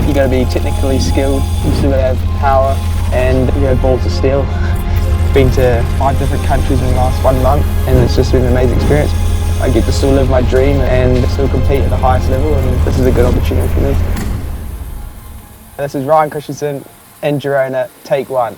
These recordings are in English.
You got to be technically skilled, you still got to have power, and you have balls of steel. Been to 5 different countries in the last 1 month, and it's just been an amazing experience. I get to still live my dream and still compete at the highest level, and this is a good opportunity for me. This is Ryan Christensen in Girona, take 1.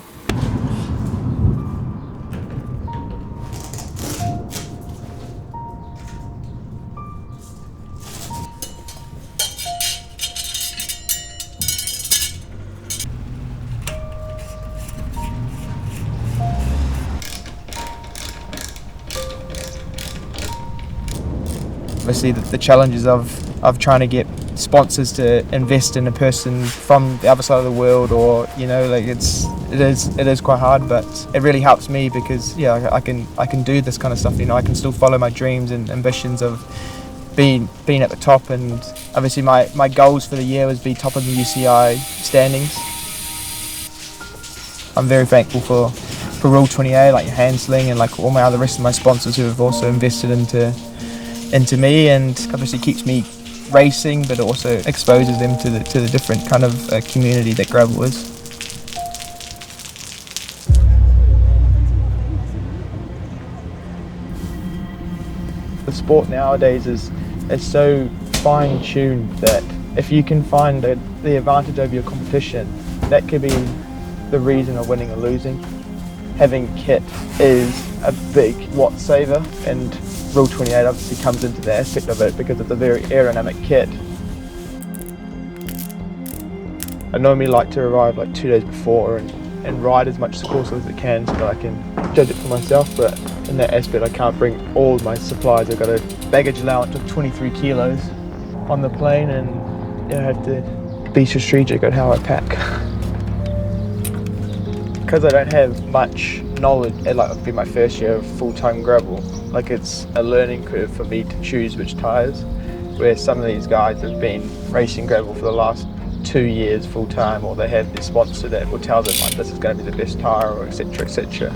Obviously the challenges of trying to get sponsors to invest in a person from the other side of the world, or like it is quite hard, but it really helps me because I can do this kind of stuff. I can still follow my dreams and ambitions of being at the top, and obviously my goals for the year was be top of the UCI standings. I'm very thankful for Rule 28, like Handsling, and like all my other rest of my sponsors who have also invested into me, and obviously keeps me racing, but also exposes them to the different kind of community that gravel is. The sport nowadays is so fine-tuned that if you can find the advantage over your competition, that could be the reason of winning or losing. Having kit is a big watt saver, and Rule 28 obviously comes into the aspect of it because it's a very aerodynamic kit. I normally like to arrive like 2 days before and ride as much course as I can so that I can judge it for myself, but in that aspect I can't bring all my supplies. I've got a baggage allowance of 23 kilos on the plane, and I have to be strategic on how I pack. Because I don't have much knowledge, it'll be my first year of full-time gravel. Like, it's a learning curve for me to choose which tyres, where some of these guys have been racing gravel for the last 2 years full-time, or they have their sponsor that will tell them like this is going to be the best tyre, or etc, etc.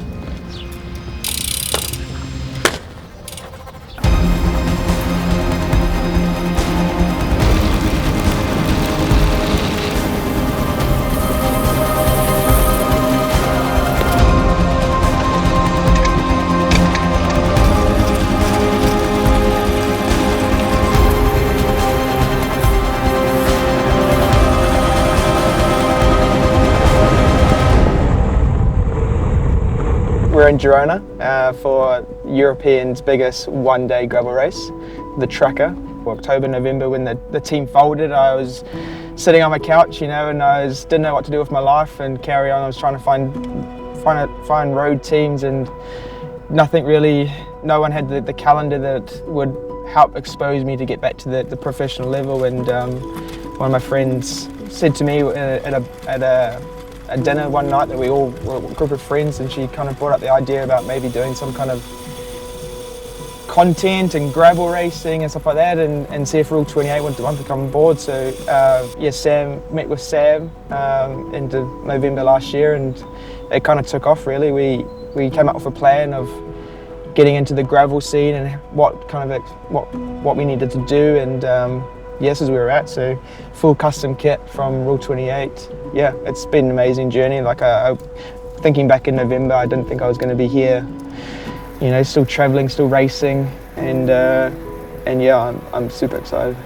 We're in Girona for European's biggest one-day gravel race, the Tracker. October, November, when the team folded, I was sitting on my couch, and I didn't know what to do with my life and carry on. I was trying to find road teams, and nothing really. No one had the calendar that would help expose me to get back to the professional level. And one of my friends said to me at a dinner one night that we all were a group of friends, and she kind of brought up the idea about maybe doing some kind of content and gravel racing and stuff like that, and see if Rule 28 wanted to come on board. So Sam met with Sam into November last year, and it kind of took off really. We came up with a plan of getting into the gravel scene and what we needed to do, and this is where we're at. So full custom kit from Rule 28. Yeah, it's been an amazing journey. Like thinking back in November, I didn't think I was going to be here. Still traveling, still racing, and yeah, I'm super excited.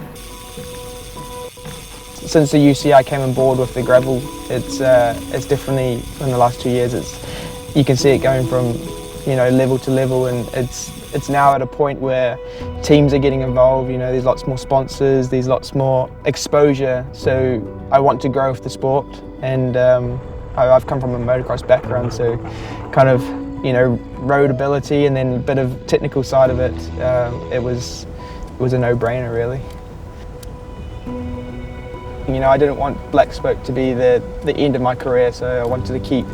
Since the UCI came on board with the gravel, it's definitely, in the last 2 years, you can see it going from level to level, and it's now at a point where teams are getting involved. There's lots more sponsors, there's lots more exposure. So I want to grow with the sport, and I've come from a motocross background, so kind of road ability and then a bit of technical side of it. It was a no-brainer really. I didn't want Black Spoke to be the end of my career, so I wanted to keep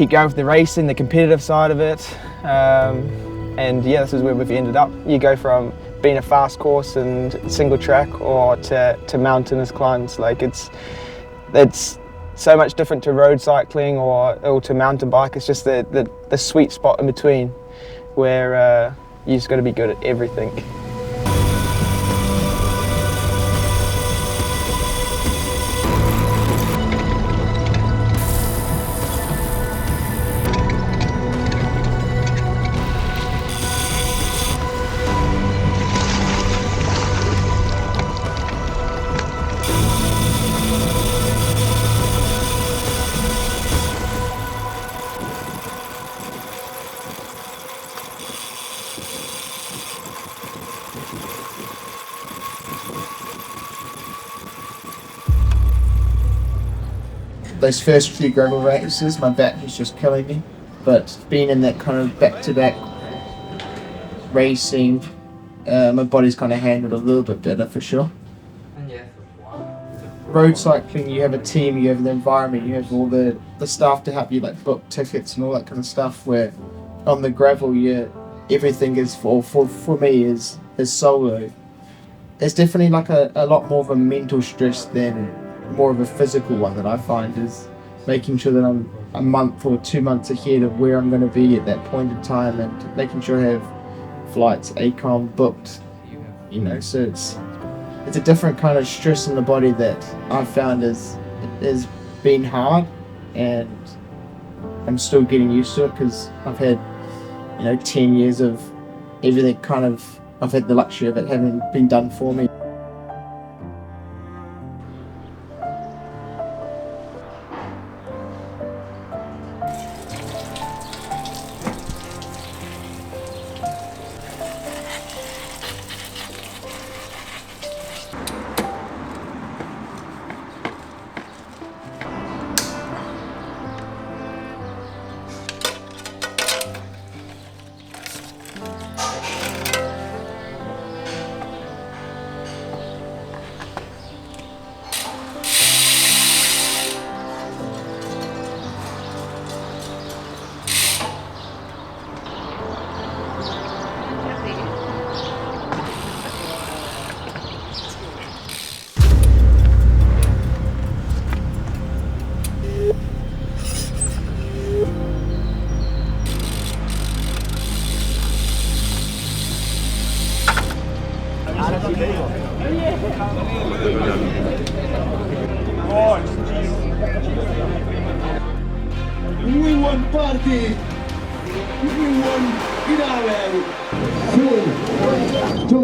going with the racing, the competitive side of it. And yeah, this is where we've ended up. You go from being a fast course and single track, or to mountainous climbs. Like it's so much different to road cycling or to mountain bike. It's just the sweet spot in between where you just got to be good at everything. those first few gravel races, my back was just killing me. But being in that kind of back-to-back racing, my body's kind of handled a little bit better for sure. Road cycling, you have a team, you have the environment, you have all the staff to help you like book tickets and all that kind of stuff, where on the gravel, everything is for me is solo. It's definitely like a lot more of a mental stress than more of a physical one that I find, is making sure that I'm a month or 2 months ahead of where I'm going to be at that point in time, and making sure I have flights, ACOM booked, so it's a different kind of stress in the body that I've found is been hard, and I'm still getting used to it because I've had 10 years of everything I've had the luxury of it having been done for me. We want party. We want finale. 3, 2,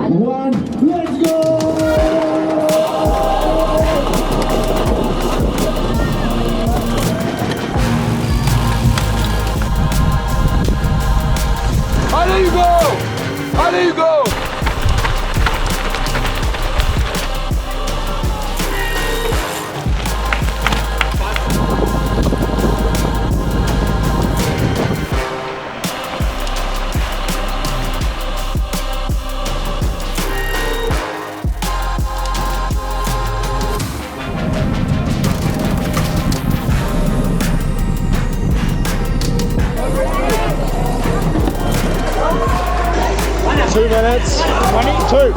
1, let's go! How do you go? How do you go? Two minutes, 22.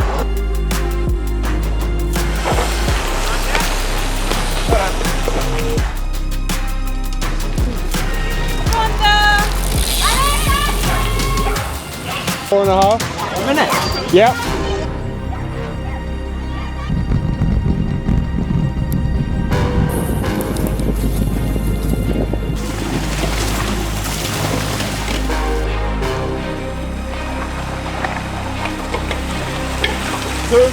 Four and a half. A minute? Yep. Two.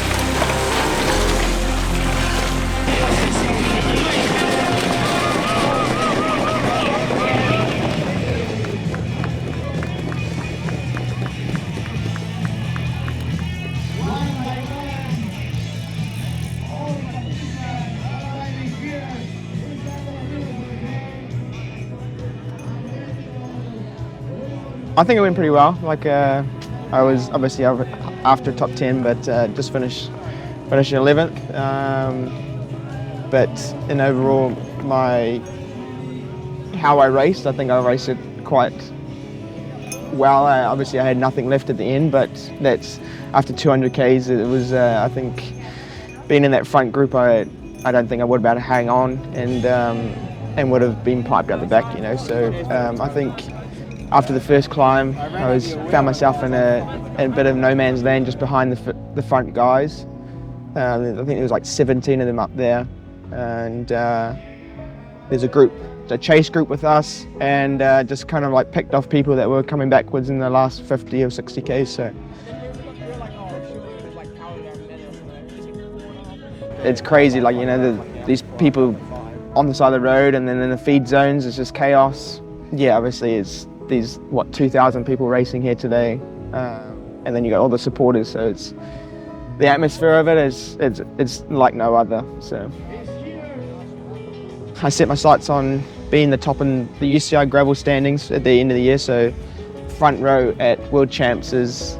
I think it went pretty well. I was obviously after top 10, but just finished 11th. But in overall, how I raced, I think I raced it quite well. Obviously, I had nothing left at the end, but that's after 200 Ks. It was, I think, being in that front group, I don't think I would have been able to hang on and would have been piped out the back, So I think after the first climb, I found myself in a bit of no man's land just behind the front guys. I think there was like 17 of them up there, and there's a chase group with us, and just kind of like picked off people that were coming backwards in the last 50 or 60 Ks. So it's crazy, these people on the side of the road, and then in the feed zones, it's just chaos. Yeah, obviously it's these 2,000 people racing here today, and then you got all the supporters. So the atmosphere of it is like no other. So I set my sights on being the top in the UCI gravel standings at the end of the year. So front row at World Champs is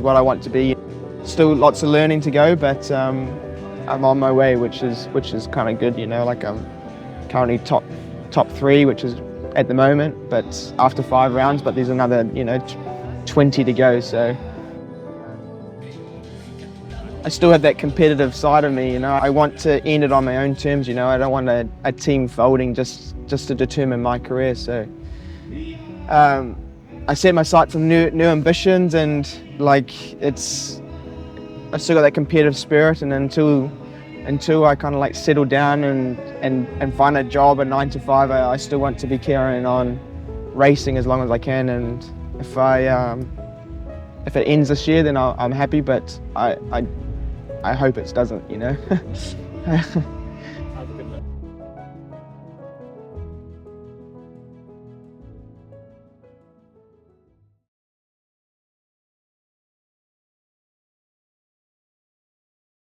what I want to be. Still lots of learning to go, but I'm on my way, which is kind of good, you know. Like I'm currently top 3, which is at the moment, but after 5 rounds. But there's another, 20 to go. So I still have that competitive side of me, you know. I want to end it on my own terms, you know. I don't want a team folding just to determine my career. So I set my sights on new ambitions, and like I still got that competitive spirit, and until I kind of like settle down and find a job, a 9 to 5, I still want to be carrying on racing as long as I can. And if it ends this year, then I'm happy, but I hope it doesn't, you know.